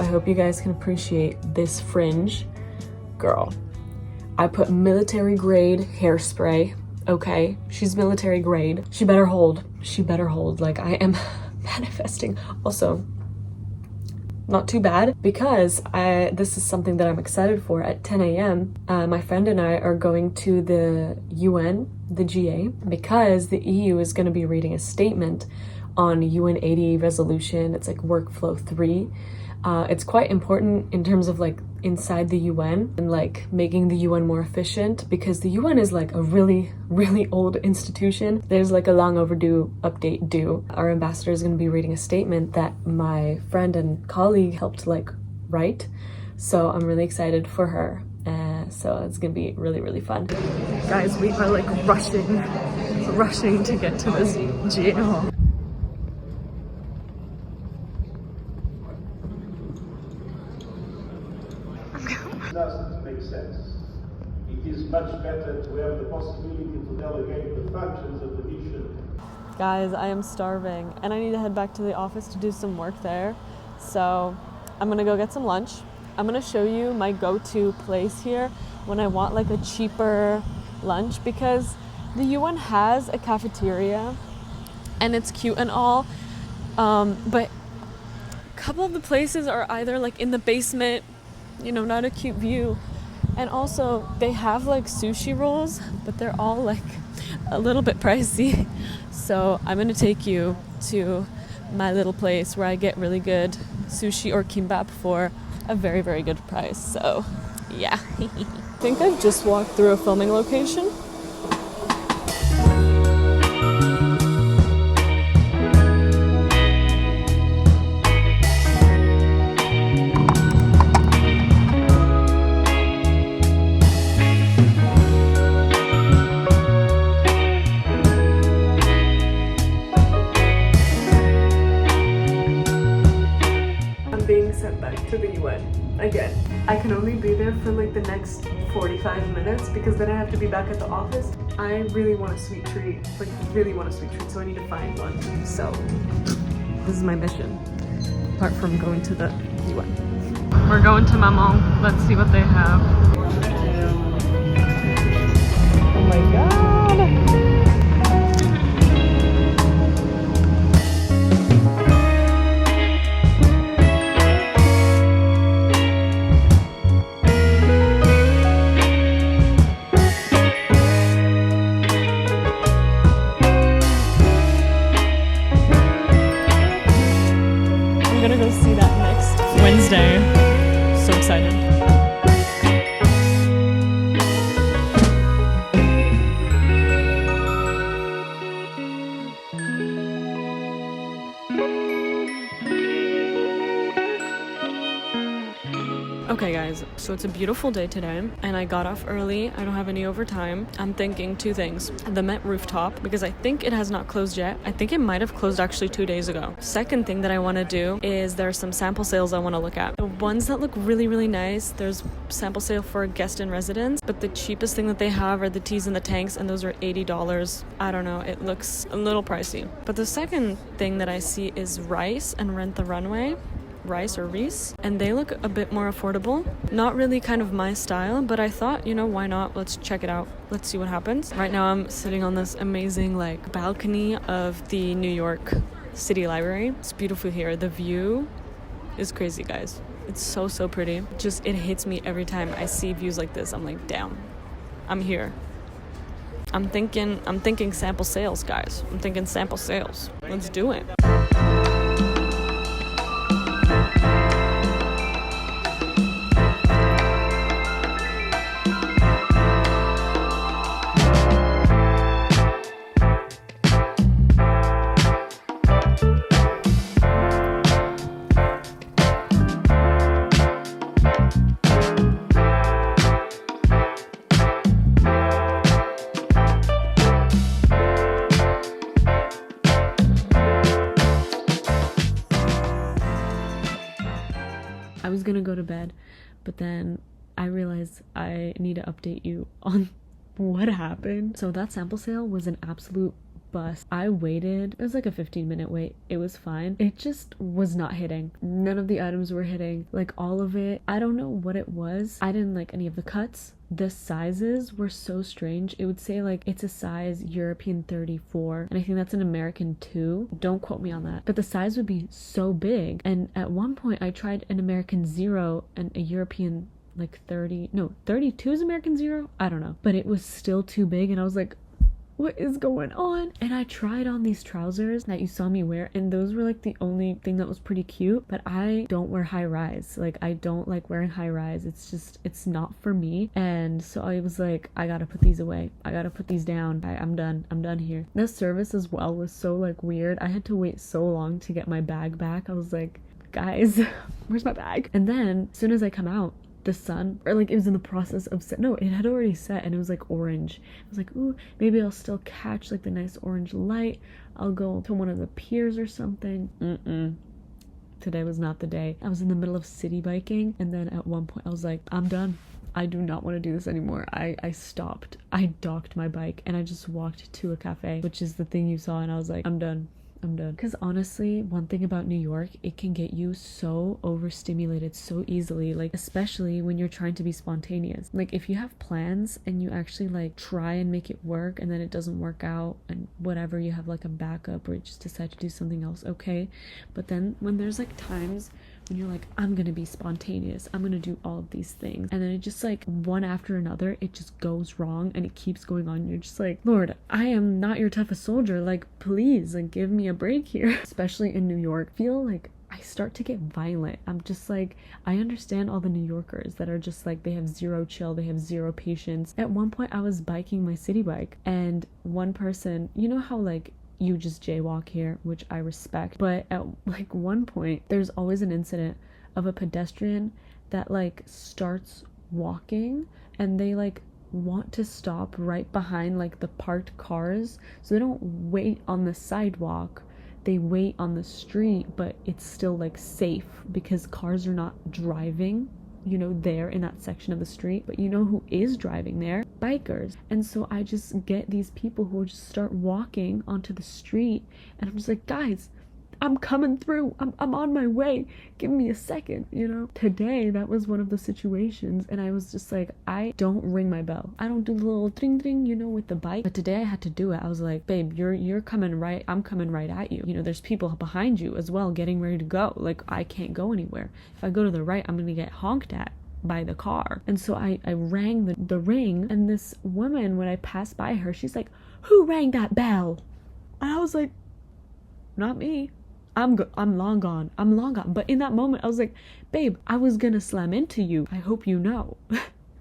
I hope you guys can appreciate this fringe. Girl, I put military grade hairspray, okay? She's military grade. She better hold. She better hold. Like, I am manifesting. Also, not too bad, because this is something that I'm excited for. At 10 a.m. My friend and I are going to the UN, the GA, because the EU is going to be reading a statement on UN 80 resolution. It's like workflow 3. It's quite important in terms of like inside the UN and like making the UN more efficient, because the UN is like a really, really old institution. There's like a long overdue update due. Our ambassador is going to be reading a statement that my friend and colleague helped like write. So I'm really excited for her. So it's gonna be really, really fun. Guys, we are like rushing to get to this GA hall. Doesn't make sense. It is much better to have the possibility to delegate the functions of the mission. Guys, I am starving and I need to head back to the office to do some work there. So I'm gonna go get some lunch. I'm gonna show you my go-to place here when I want like a cheaper lunch, because the UN has a cafeteria and it's cute and all, but a couple of the places are either like in the basement, you know, not a cute view, and also they have like sushi rolls, but they're all like a little bit pricey. So I'm gonna take you to my little place where I get really good sushi or kimbap for a very, very good price. So yeah. I think I've just walked through a filming location. Being sent back to the UN again. I can only be there for like the next 45 minutes because then I have to be back at the office. I really want a sweet treat, like really want a sweet treat, so I need to find one. So this is my mission, apart from going to the UN. We're going to Maman. Let's see what they have. Oh my god! I'm gonna go see that next Wednesday. So excited. Okay guys, so it's a beautiful day today and I got off early. I don't have any overtime. I'm thinking two things. The Met rooftop, because I think it has not closed yet. I think it might have closed actually 2 days ago. Second thing that I want to do is there are some sample sales I want to look at. The ones that look really, really nice, there's sample sale for a guest in residence, but the cheapest thing that they have are the teas and the tanks, and those are $80. I don't know, it looks a little pricey. But the second thing that I see is Rice and Rent the Runway. Rice or Reese, and they look a bit more affordable. Not really kind of my style, but I thought, you know, why not? Let's check it out. Let's see what happens. Right now I'm sitting on this amazing like balcony of the New York City Library. It's beautiful here. The view is crazy, guys. It's so, so pretty. Just, it hits me every time I see views like this. I'm like, damn, I'm here. I'm thinking sample sales, guys. I'm thinking sample sales. Let's do it. I was gonna go to bed, but then I realized I need to update you on what happened. So that sample sale was an absolute bus. I waited. It was like a 15-minute wait. It was fine. It just was not hitting. None of the items were hitting. Like all of it. I don't know what it was. I didn't like any of the cuts. The sizes were so strange. It would say like it's a size European 34 and I think that's an American 2. Don't quote me on that. But the size would be so big, and at one point I tried an American 0 and a European like 32 is American 0? I don't know. But it was still too big and I was like, what is going on? And I tried on these trousers that you saw me wear, and those were like the only thing that was pretty cute. But I don't wear high rise. Like I don't like wearing high rise. It's not for me. And so I was like, I gotta put these away. I gotta put these down. I'm done here. The service as well was so like weird. I had to wait so long to get my bag back. I was like, guys, where's my bag? And then as soon as I come out, the sun, or like it was in the process of set. No, it had already set and it was like orange. I was like, ooh, maybe I'll still catch like the nice orange light. I'll go to one of the piers or something. Today was not the day. I was in the middle of city biking, and then at one point I was like, I'm done. I do not want to do this anymore. I stopped. I docked my bike and I just walked to a cafe, which is the thing you saw, and I was like, I'm done. Because honestly, one thing about New York, it can get you so overstimulated so easily, like especially when you're trying to be spontaneous. Like if you have plans and you actually like try and make it work and then it doesn't work out and whatever, you have like a backup or you just decide to do something else, okay. But then when there's like times when you're like, I'm gonna be spontaneous, I'm gonna do all of these things, and then it just like one after another, it just goes wrong and it keeps going on. You're just like, Lord, I am not your toughest soldier, like please, like give me a break here. Especially in New York, I feel like I start to get violent. I'm just like, I understand all the New Yorkers that are just like, they have zero chill, they have zero patience. At one point I was biking my city bike and one person, you know how like you just jaywalk here, which I respect, but at like one point there's always an incident of a pedestrian that like starts walking and they like want to stop right behind like the parked cars, so they don't wait on the sidewalk, they wait on the street, but it's still like safe because cars are not driving, you know, there in that section of the street. But you know who is driving there? Bikers. And so I just get these people who just start walking onto the street, and I'm just like, guys, I'm coming through, I'm on my way, give me a second, you know. Today that was one of the situations, and I was just like, I don't ring my bell, I don't do the little ding ding, you know, with the bike. But today I had to do it. I was like, babe, you're coming right, I'm coming right at you, you know, there's people behind you as well getting ready to go. Like I can't go anywhere. If I go to the right, I'm gonna get honked at by the car. And so I rang the ring, and this woman, when I passed by her, she's like, who rang that bell? And I was like, not me. I'm long gone. But in that moment I was like, babe, I was gonna slam into you, I hope you know.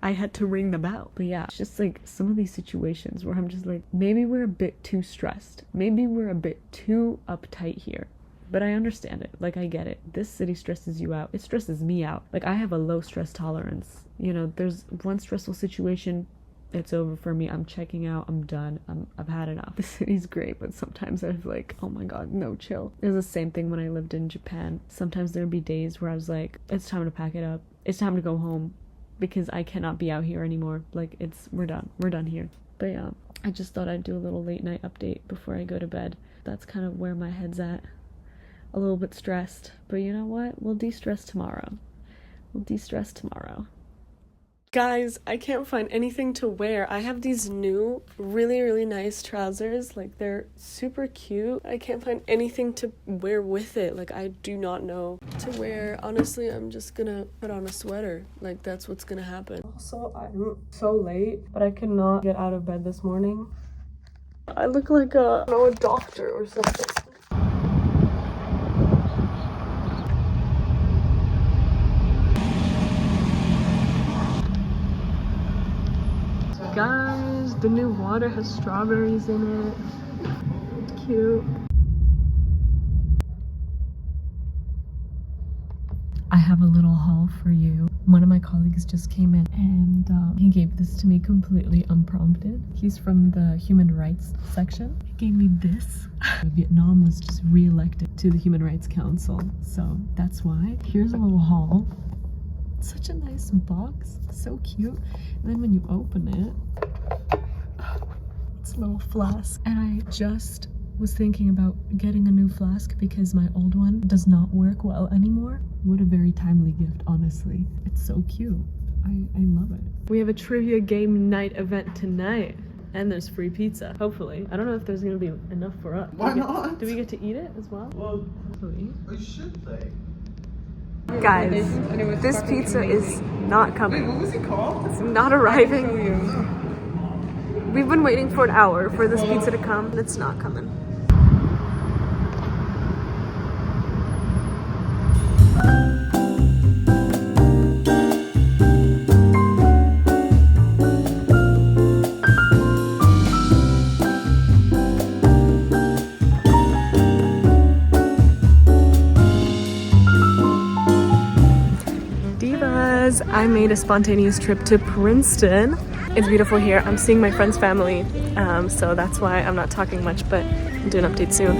I had to ring the bell. But yeah, it's just like some of these situations where I'm just like, maybe we're a bit too stressed, maybe we're a bit too uptight here. But I understand it, like I get it. This city stresses you out, it stresses me out. Like I have a low stress tolerance, you know. There's one stressful situation, it's over for me. I'm checking out, I'm done, I've had enough. The city's great, but sometimes I'm like, oh my god, no, chill. It was the same thing when I lived in Japan. Sometimes there'd be days where I was like, it's time to pack it up, it's time to go home, because I cannot be out here anymore. Like we're done here. But yeah, I just thought I'd do a little late night update before I go to bed. That's kind of where my head's at. A little bit stressed, but you know what, we'll de-stress tomorrow. Guys, I can't find anything to wear. I have these new really nice trousers, like they're super cute. I can't find anything to wear with it. Like I do not know to wear. Honestly, I'm just gonna put on a sweater. Like that's what's gonna happen. Also, I'm so late, but I could not get out of bed this morning. I look like a doctor or something. Guys, the new water has strawberries in it. It's cute. I have a little haul for you. One of my colleagues just came in and he gave this to me completely unprompted. He's from the human rights section. He gave me this. Vietnam was just re-elected to the Human Rights Council, so that's why. Here's a little haul. Such a nice box, so cute. And then when you open it, it's this little flask. And I just was thinking about getting a new flask because my old one does not work well anymore. What a very timely gift, honestly. It's so cute. I love it. We have a trivia game night event tonight. And there's free pizza, hopefully. I don't know if there's gonna be enough for us. Why not? Do we get to eat it as well? Well, should they? Guys, this pizza is not coming. Wait, what was it called? It's not arriving. We've been waiting for an hour for this pizza to come, and it's not coming. I made a spontaneous trip to Princeton. It's beautiful here. I'm seeing my friend's family, so that's why I'm not talking much, but I'll do an update soon.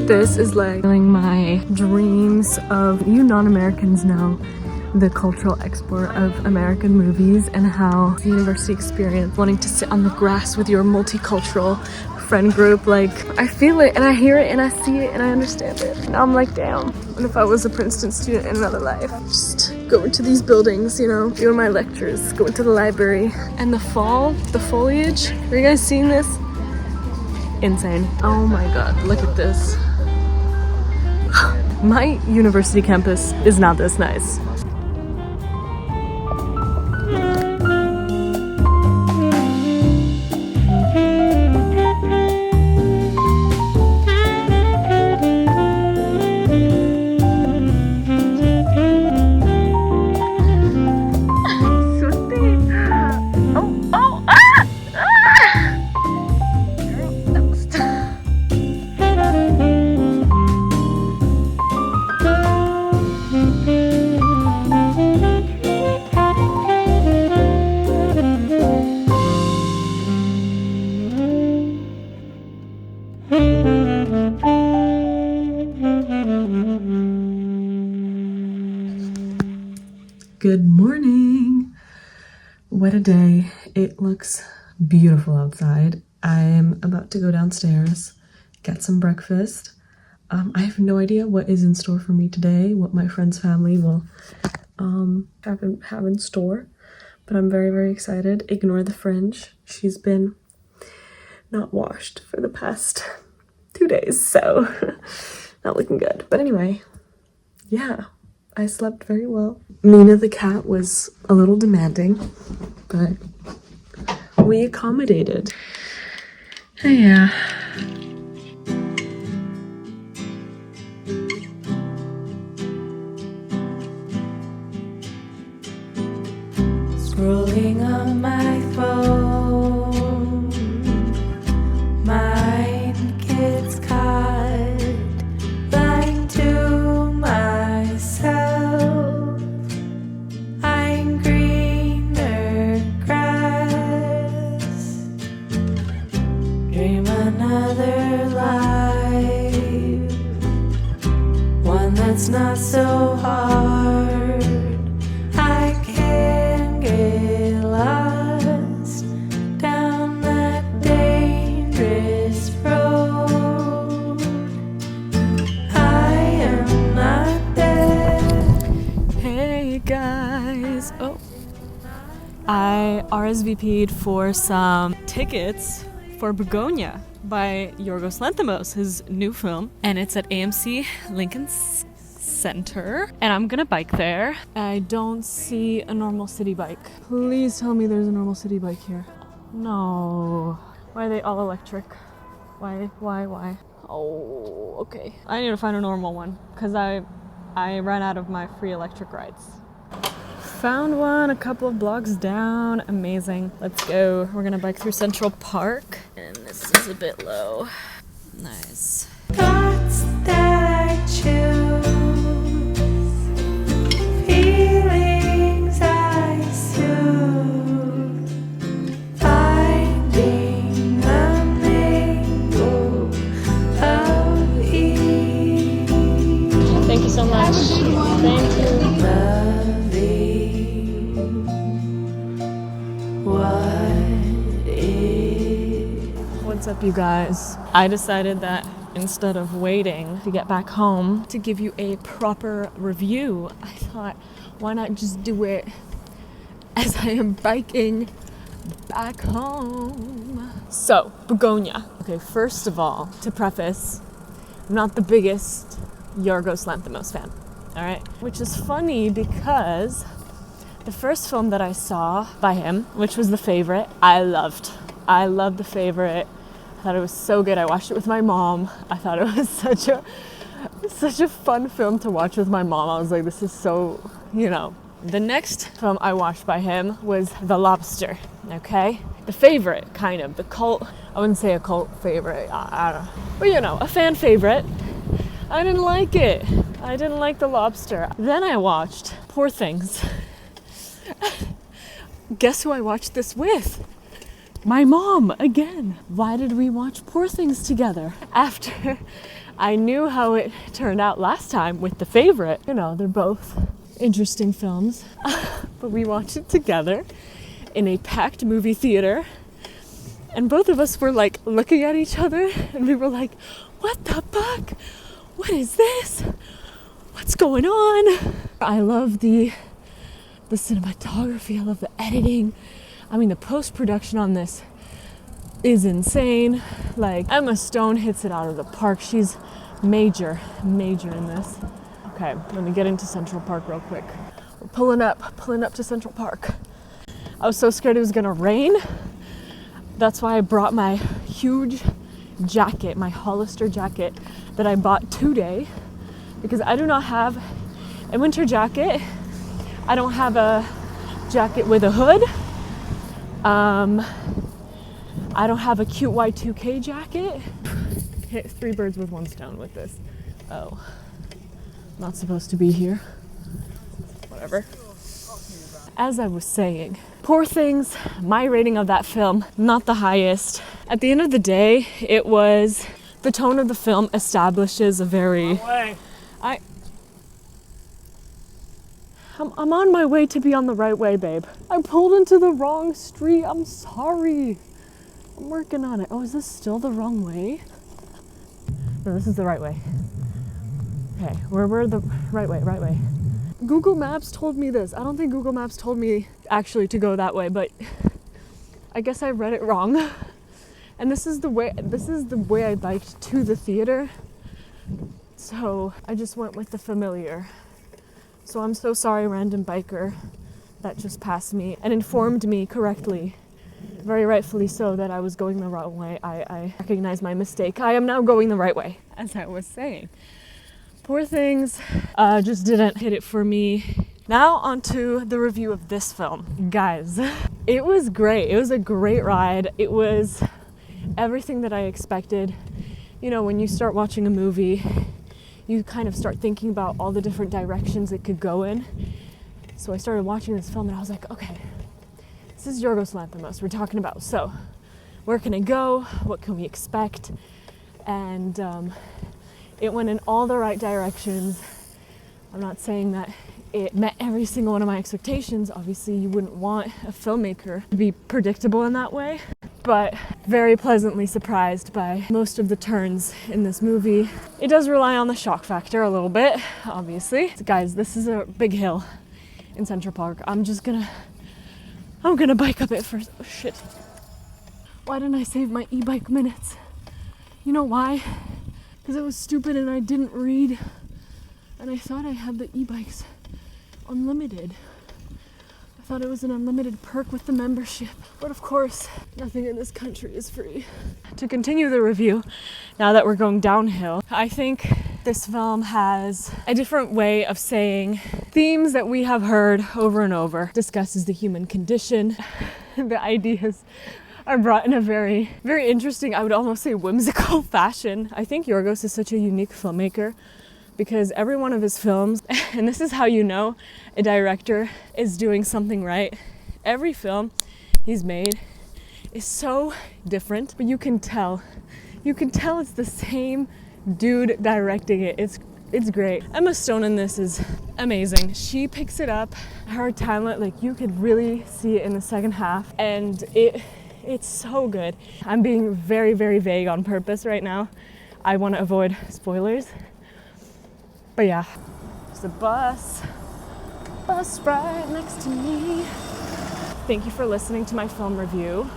This is like my dreams of you non-Americans know the cultural export of American movies and how the university experience, wanting to sit on the grass with your multicultural friend group, like I feel it and I hear it and I see it and I understand it. Now I'm like, damn, what if I was a Princeton student in another life? Just go into these buildings, you know, doing my lectures, go into the library. And the fall, the foliage, are you guys seeing this? Insane. Oh my god, look at this. My university campus is not this nice. Good morning. What a day. It looks beautiful outside. I'm about to go downstairs, get some breakfast. I have no idea what is in store for me today, what my friend's family will have in store, but I'm very, very excited. Ignore the fringe. She's been not washed for the past 2 days, so not looking good. But anyway, yeah. I slept very well. Mina the cat was a little demanding, but we accommodated. Yeah. Scrolling on my phone, mind gets caught, lying to myself. I'm greener grass, dream another life, one that's not so hard. I can get lost down that dangerous road. I am not dead. Hey guys. Oh. I RSVP'd for some tickets for Begonia by Yorgos Lanthimos, his new film, and it's at AMC Lincoln Center, and I'm gonna bike there. I don't see a normal city bike. Please tell me there's a normal city bike here. No. Why are they all electric? Why? Oh, okay. I need to find a normal one because I ran out of my free electric rides. Found one a couple of blocks down. Amazing. Let's go. We're gonna bike through Central Park, and this is a bit low. Nice. Thoughts that I choose, feelings I soothe, finding a mingle of What's up, you guys? I decided that instead of waiting to get back home to give you a proper review, I thought, why not just do it as I am biking back home? So, Begonia. Okay, first of all, to preface, I'm not the biggest Yorgos Lanthimos fan, all right? Which is funny because the first film that I saw by him, which was The Favorite, I loved. I loved The Favorite. I thought it was so good. I watched it with my mom. I thought it was such a fun film to watch with my mom. I was like, this is so, you know. The next film I watched by him was The Lobster, okay? The favorite, kind of. The cult, I wouldn't say a cult favorite, I don't know. But you know, a fan favorite. I didn't like it. I didn't like The Lobster. Then I watched Poor Things. Guess who I watched this with? My mom, again. Why did we watch Poor Things together? After I knew how it turned out last time with The Favorite. You know, they're both interesting films. But we watched it together in a packed movie theater. And both of us were like looking at each other and we were like, what the fuck? What is this? What's going on? I love the cinematography. I love the editing. I mean, the post-production on this is insane. Like, Emma Stone hits it out of the park. She's major in this. Okay, let me get into Central Park real quick. We're pulling up to Central Park. I was so scared it was gonna rain. That's why I brought my huge jacket, my Hollister jacket that I bought today, because I do not have a winter jacket. I don't have a jacket with a hood. I don't have a cute Y2K jacket. Hit 3 birds with 1 stone with this. Oh, not supposed to be here. Whatever. As I was saying, Poor Things, my rating of that film, not the highest. At the end of the day, it was, the tone of the film establishes a very... I'm on my way to be on the right way, babe. I pulled into the wrong street. I'm sorry. I'm working on it. Oh, is this still the wrong way? No, this is the right way. Okay, we're the right way. Google Maps told me this. I don't think Google Maps told me actually to go that way, but I guess I read it wrong. And this is the way I biked to the theater. So I just went with the familiar. So I'm so sorry, random biker that just passed me and informed me correctly, very rightfully so, that I was going the wrong way. I recognize my mistake. I am now going the right way, as I was saying. Poor Things just didn't hit it for me. Now onto the review of this film. Guys, it was great. It was a great ride. It was everything that I expected. You know, when you start watching a movie, you kind of start thinking about all the different directions it could go in. So I started watching this film and I was like, okay, this is Yorgos Lanthimos we're talking about. So where can it go? What can we expect? And it went in all the right directions. I'm not saying that it met every single one of my expectations. Obviously, you wouldn't want a filmmaker to be predictable in that way. But very pleasantly surprised by most of the turns in this movie. It does rely on the shock factor a little bit, obviously. So guys, this is a big hill in Central Park. I'm gonna bike up it first. Oh shit. Why didn't I save my e-bike minutes? You know why? Because I was stupid and I didn't read. And I thought I had the e-bikes unlimited. I thought it was an unlimited perk with the membership. But of course, nothing in this country is free. To continue the review, now that we're going downhill, I think this film has a different way of saying themes that we have heard over and over. Discusses the human condition. The ideas are brought in a very, very interesting, I would almost say whimsical fashion. I think Yorgos is such a unique filmmaker because every one of his films, and this is how you know a director is doing something right, every film he's made is so different, but you can tell it's the same dude directing it. It's great. Emma Stone in this is amazing. She picks it up, her talent, like you could really see it in the second half, and It's so good. I'm being very, very vague on purpose right now. I want to avoid spoilers. But yeah, there's a bus right next to me. Thank you for listening to my film review.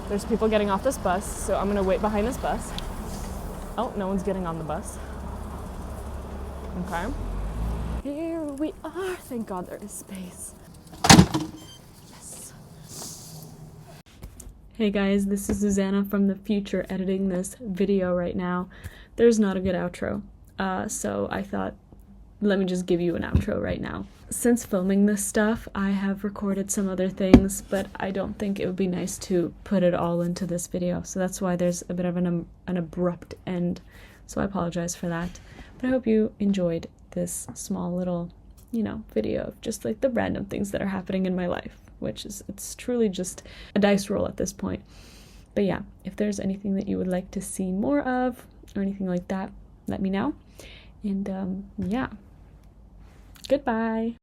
There's people getting off this bus, so I'm gonna wait behind this bus. Oh, no one's getting on the bus. Okay. Here we are. Thank God there is space. Yes. Hey guys, this is Susanna from the future editing this video right now. There's not a good outro, so I thought, let me just give you an outro right now. Since filming this stuff, I have recorded some other things, but I don't think it would be nice to put it all into this video, so that's why there's a bit of an abrupt end, so I apologize for that. But I hope you enjoyed this small little, video of just like the random things that are happening in my life, which is, it's truly just a dice roll at this point. But yeah, if there's anything that you would like to see more of, or anything like that, let me know. And yeah. Goodbye.